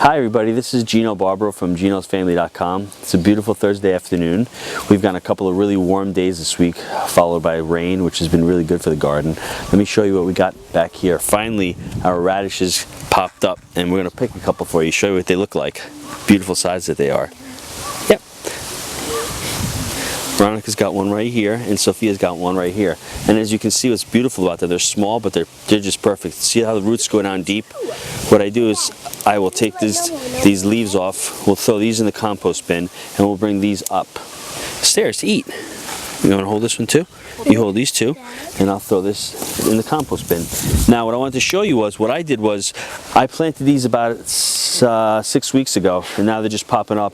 Hi everybody, this is Gino Barbaro from Gino'sFamily.com. It's a beautiful Thursday afternoon. We've got a couple of really warm days this week, followed by rain, which has been really good for the garden. Let me show you what we got back here. Finally, our radishes popped up, and we're going to pick a couple for you, show you what they look like. Beautiful size that they are. Yep. Veronica's got one right here, and Sophia's got one right here. And as you can see, what's beautiful about them, they're small, but they're just perfect. See how the roots go down deep? What I do is I will take these leaves off, we'll throw these in the compost bin, and we'll bring these up stairs to eat. You want to hold this one too? You hold these two, and I'll throw this in the compost bin. Now what I wanted to show you was, what I did was, I planted these about 6 weeks ago, and now they're just popping up.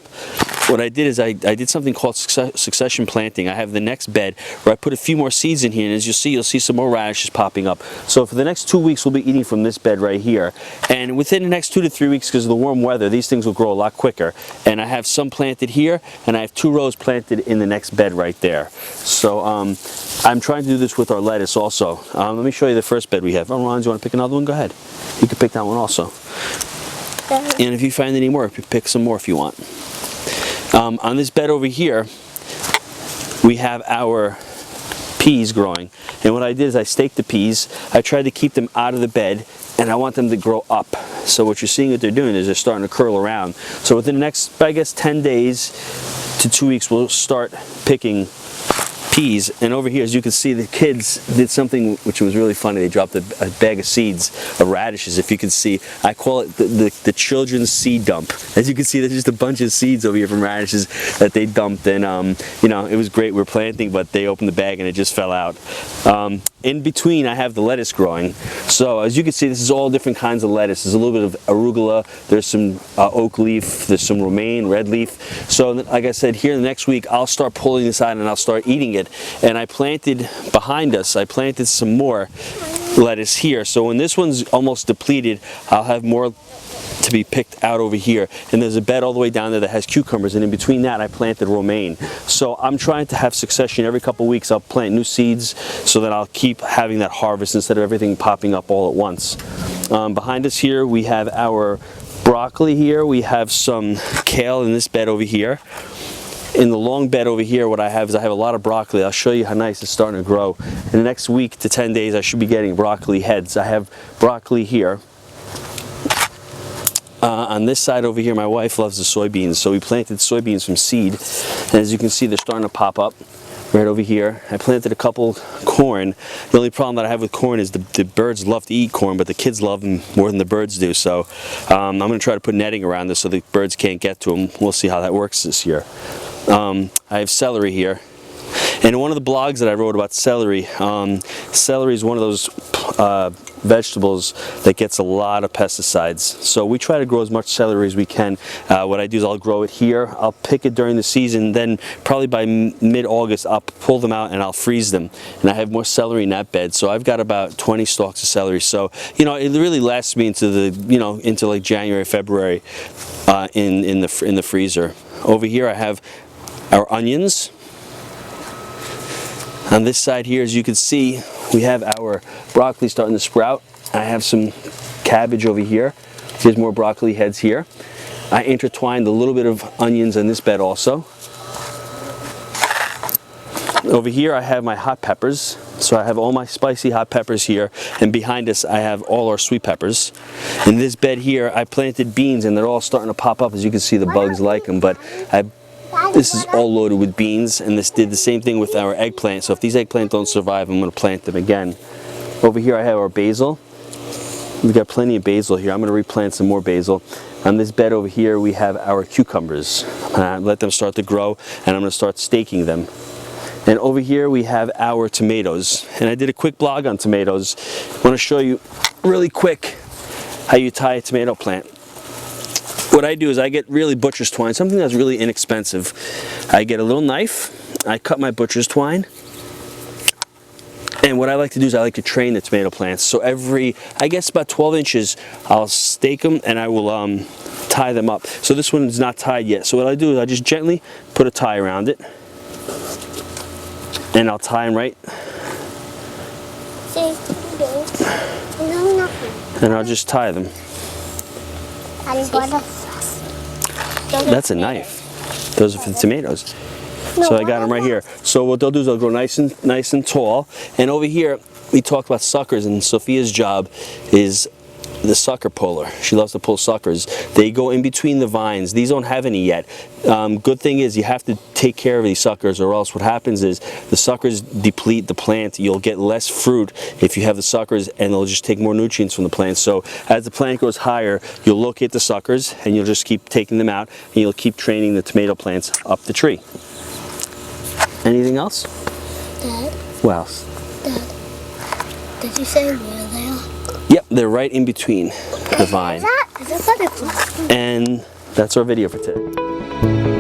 What I did is I did something called succession planting. I have the next bed where I put a few more seeds in here, and as you'll see some more radishes popping up. So for the next 2 weeks, we'll be eating from this bed right here. And within the next 2 to 3 weeks, because of the warm weather, these things will grow a lot quicker. And I have some planted here, and I have 2 rows planted in the next bed right there. So I'm trying to do this with our lettuce also. Let me show you the first bed we have. Oh, Ron, do you want to pick another one? Go ahead. You can pick that one also. And if you find any more, pick some more if you want. On this bed over here, we have our peas growing. And what I did is I staked the peas. I tried to keep them out of the bed, and I want them to grow up. So what you're seeing what they're doing is they're starting to curl around. So within the next, I guess, 10 days to 2 weeks, we'll start picking peas. And over here, as you can see, the kids did something which was really funny. They dropped a bag of seeds of radishes. If you can see, I call it the children's seed dump. As you can see, there's just a bunch of seeds over here from radishes that they dumped, and you know, it was great. We were planting, but they opened the bag and it just fell out. In between, I have the lettuce growing. So as you can see, this is all different kinds of lettuce. There's a little bit of arugula, there's some oak leaf, there's some romaine, red leaf. So like I said, here the next week, I'll start pulling this out and I'll start eating it. And I planted behind us, I planted some more lettuce here. So when this one's almost depleted, I'll have more to be picked out over here. And there's a bed all the way down there that has cucumbers, and in between that I planted romaine. So I'm trying to have succession every couple of weeks. I'll plant new seeds so that I'll keep having that harvest instead of everything popping up all at once. Behind us here we have our broccoli here. We have some kale in this bed over here. In the long bed over here, what I have is I have a lot of broccoli. I'll show you how nice it's starting to grow. In the next week to 10 days, I should be getting broccoli heads. I have broccoli here. On this side over here, my wife loves the soybeans, so we planted soybeans from seed. And as you can see, they're starting to pop up right over here. I planted a couple corn. The only problem that I have with corn is the birds love to eat corn, but the kids love them more than the birds do. So I'm going to try to put netting around this so the birds can't get to them. We'll see how that works this year. I have celery here. And one of the blogs that I wrote about celery, celery is one of those vegetables that gets a lot of pesticides. So we try to grow as much celery as we can. What I do is I'll grow it here, I'll pick it during the season, then probably by mid-August I'll pull them out and I'll freeze them. And I have more celery in that bed. So I've got about 20 stalks of celery. So, you know, it really lasts me into the, you know, into like January, February in the freezer. Over here I have our onions. On this side here, as you can see, we have our broccoli starting to sprout. I have some cabbage over here. There's more broccoli heads here. I intertwined a little bit of onions in this bed also. Over here I have my hot peppers. So I have all my spicy hot peppers here, and behind us I have all our sweet peppers. In this bed here I planted beans, and they're all starting to pop up. As you can see, the bugs like them, but this is all loaded with beans, and this did the same thing with our eggplant. So if these eggplant don't survive, I'm going to plant them again. Over here I have our basil. We've got plenty of basil here. I'm going to replant some more basil. On this bed over here we have our cucumbers. Let them start to grow, and I'm going to start staking them. And over here we have our tomatoes. And I did a quick blog on tomatoes. I want to show you really quick how you tie a tomato plant. What I do is I get really butcher's twine, something that's really inexpensive. I get a little knife, I cut my butcher's twine, and what I like to do is I like to train the tomato plants. So every, I guess about 12 inches, I'll stake them and I will tie them up. So this one is not tied yet. So what I do is I just gently put a tie around it, and I'll tie them right. And I'll just tie them. That's a knife. Those are for the tomatoes. So I got them right here. So what they'll do is they'll grow nice and tall. And over here, we talked about suckers, and Sophia's job is the sucker puller. She loves to pull suckers. They go in between the vines. These don't have any yet. Good thing is you have to take care of these suckers, or else what happens is the suckers deplete the plant. You'll get less fruit if you have the suckers, and they'll just take more nutrients from the plant. So as the plant goes higher, you'll locate the suckers, and you'll just keep taking them out, and you'll keep training the tomato plants up the tree. Anything else? Dad. What else? Dad. Did you say where they are? Yep, they're right in between the vine. Is that butterfly? And that's our video for today.